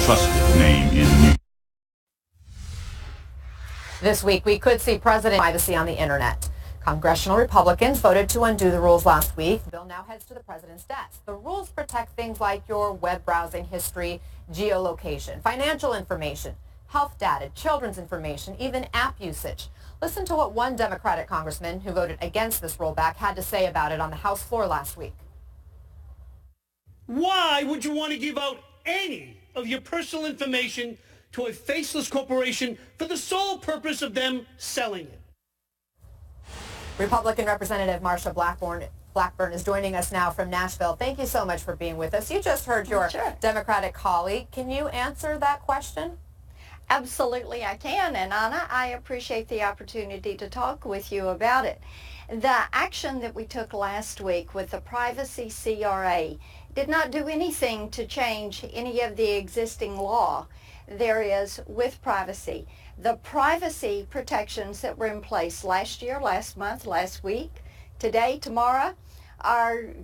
trusted name in news. This week, we could see President privacy on the internet. Congressional Republicans voted to undo the rules last week. The bill now heads to the president's desk. The rules protect things like your web browsing history, geolocation, financial information, health data, children's information, even app usage. Listen to what one Democratic congressman who voted against this rollback had to say about it on the House floor last week. Why would you want to give out any of your personal information to a faceless corporation for the sole purpose of them selling it? Republican Representative Marsha Blackburn is joining us now from Nashville. Thank you so much for being with us. You just heard your Democratic colleague. Can you answer that question? Absolutely, I can. And Anna, I appreciate the opportunity to talk with you about it. The action that we took last week with the Privacy CRA did not do anything to change any of the existing law there is with privacy. The privacy protections that were in place last year, last month, last week, today, tomorrow,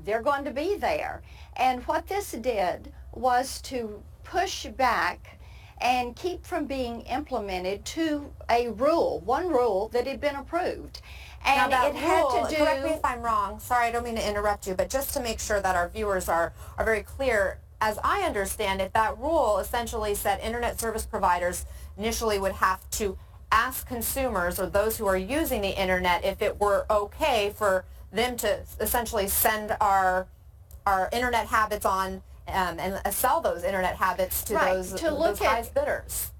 they're going to be there. And what this did was to push back and keep from being implemented to a rule, one rule that had been approved. And now that it had rule, to do... correct me if I'm wrong, sorry, I don't mean to interrupt you, but just to make sure that our viewers are very clear, as I understand it, that rule essentially said internet service providers initially would have to ask consumers or those who are using the internet if it were okay for them to essentially send our internet habits on and sell those internet habits to those highest bidders.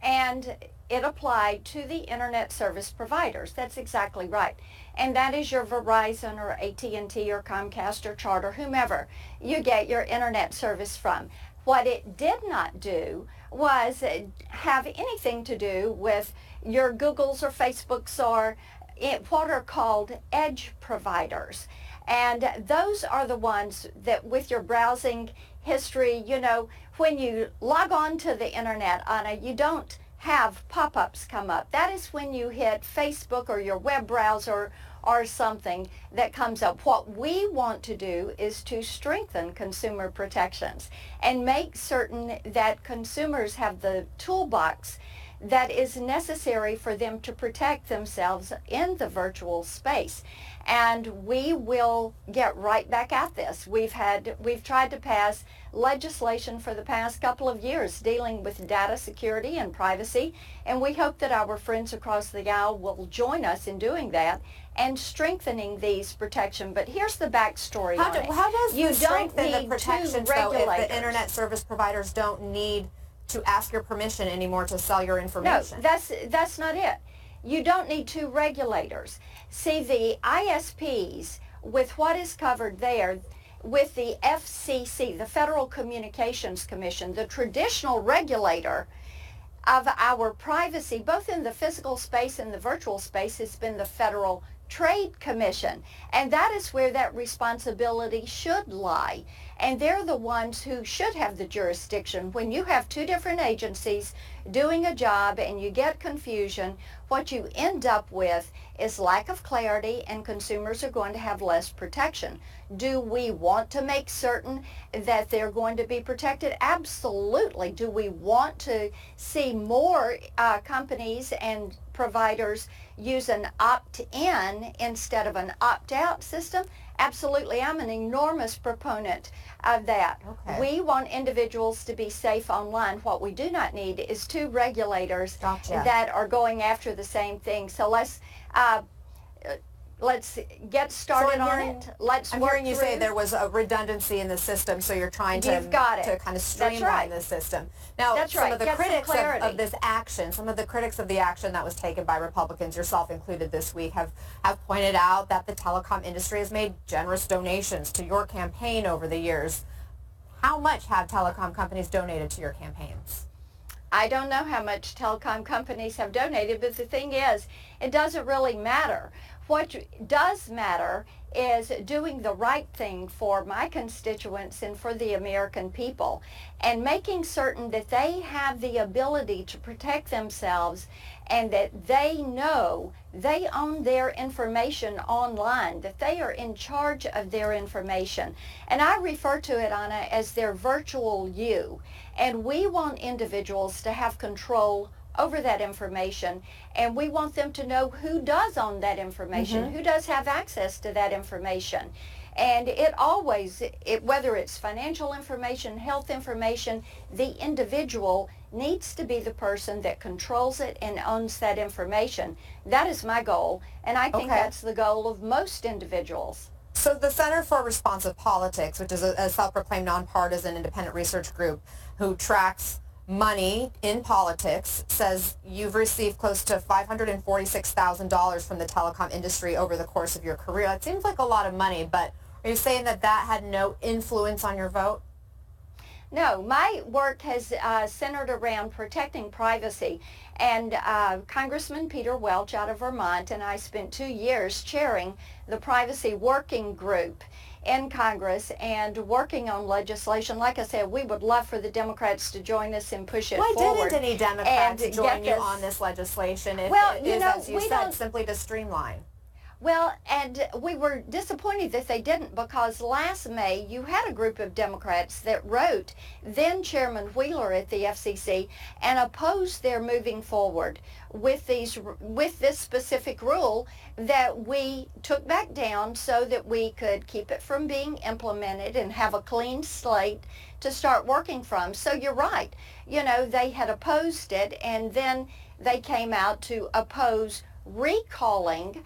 And it applied to the internet service providers. That's exactly right. And that is your Verizon or AT&T or Comcast or Charter, whomever you get your internet service from. What it did not do was have anything to do with your Googles or Facebooks or what are called edge providers. And those are the ones that with your browsing history, you know, when you log on to the internet, Anna, you don't have pop-ups come up. That is when you hit Facebook or your web browser or something that comes up. What we want to do is to strengthen consumer protections and make certain that consumers have the toolbox that is necessary for them to protect themselves in the virtual space. And we will get right back at this. We've tried to pass legislation for the past couple of years dealing with data security and privacy, and we hope that our friends across the aisle will join us in doing that and strengthening these protections. But here's the backstory on it. How does you strengthen don't the need protections, though, if the internet service providers don't need to ask your permission anymore to sell your information? No, that's not it. You don't need two regulators. See, the ISPs, with what is covered there, with the FCC, the Federal Communications Commission, the traditional regulator of our privacy, both in the physical space and the virtual space, has been the Federal Trade Commission. And that is where that responsibility should lie. And they're the ones who should have the jurisdiction. When you have two different agencies doing a job and you get confusion, what you end up with is lack of clarity and consumers are going to have less protection. Do we want to make certain that they're going to be protected? Absolutely. Do we want to see more companies and providers use an opt-in instead of an opt-out system? Absolutely. I'm an enormous proponent of that. Okay. We want individuals to be safe online. What we do not need is two regulators that are going after the same thing. So let's get started on it. I'm hearing you say there was a redundancy in the system, so you're trying to kind of streamline the system. Now, some of the critics of this action, some of the critics of the action that was taken by Republicans, yourself included this week, have pointed out that the telecom industry has made generous donations to your campaign over the years. How much have telecom companies donated to your campaigns? I don't know how much telecom companies have donated, but the thing is, it doesn't really matter. What does matter is doing the right thing for my constituents and for the American people and making certain that they have the ability to protect themselves and that they know they own their information online, that they are in charge of their information. And I refer to it, Anna, as their virtual you. And we want individuals to have control over that information, and we want them to know who does own that information, who does have access to that information. And it always, whether it's financial information, health information, the individual needs to be the person that controls it and owns that information. That is my goal, and I think that's the goal of most individuals. So the Center for Responsive Politics, which is a self-proclaimed nonpartisan independent research group who tracks money in politics, says you've received close to $546,000 from the telecom industry over the course of your career. It seems like a lot of money, but are you saying that that had no influence on your vote? No, my work has centered around protecting privacy, and Congressman Peter Welch out of Vermont and I spent 2 years chairing the Privacy Working Group in Congress and working on legislation. Like I said, we would love for the Democrats to join us and push it forward. Why didn't any Democrats join you on this legislation? Well, you know, as you said, simply to streamline. Well, and we were disappointed that they didn't, because last May you had a group of Democrats that wrote then Chairman Wheeler at the FCC and opposed their moving forward with this specific rule that we took back down so that we could keep it from being implemented and have a clean slate to start working from. So you're right. You know, they had opposed it, and then they came out to oppose recalling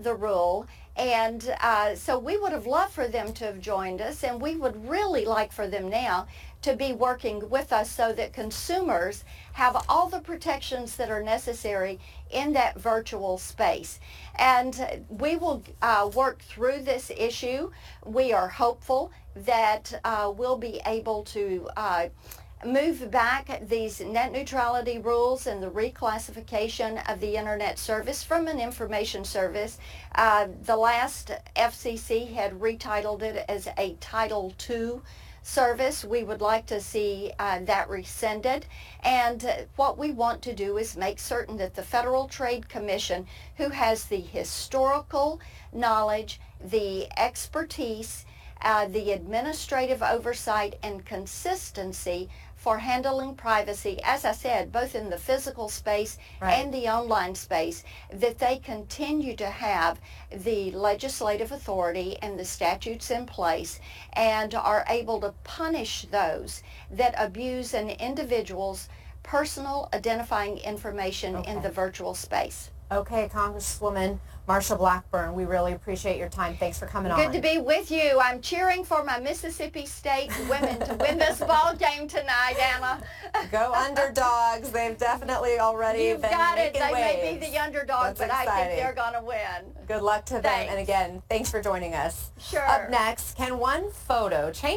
the rule, and so we would have loved for them to have joined us, and we would really like for them now to be working with us so that consumers have all the protections that are necessary in that virtual space. And we will work through this issue. We are hopeful that we'll be able to move back these net neutrality rules and the reclassification of the internet service from an information service. The last FCC had retitled it as a Title II service. We would like to see that rescinded, and what we want to do is make certain that the Federal Trade Commission, who has the historical knowledge, the expertise, the administrative oversight and consistency for handling privacy, as I said, both in the physical space and the online space, that they continue to have the legislative authority and the statutes in place and are able to punish those that abuse an individual's personal identifying information in the virtual space. Okay, Congresswoman Marsha Blackburn, we really appreciate your time. Thanks for coming on. Good to be with you. I'm cheering for my Mississippi State women to win this ball game tonight, Anna. Go Underdogs. They've definitely already You've been got it. making They waves. may be the underdog, but I think they're going to win. Good luck to them. And again, thanks for joining us. Sure. Up next, can one photo change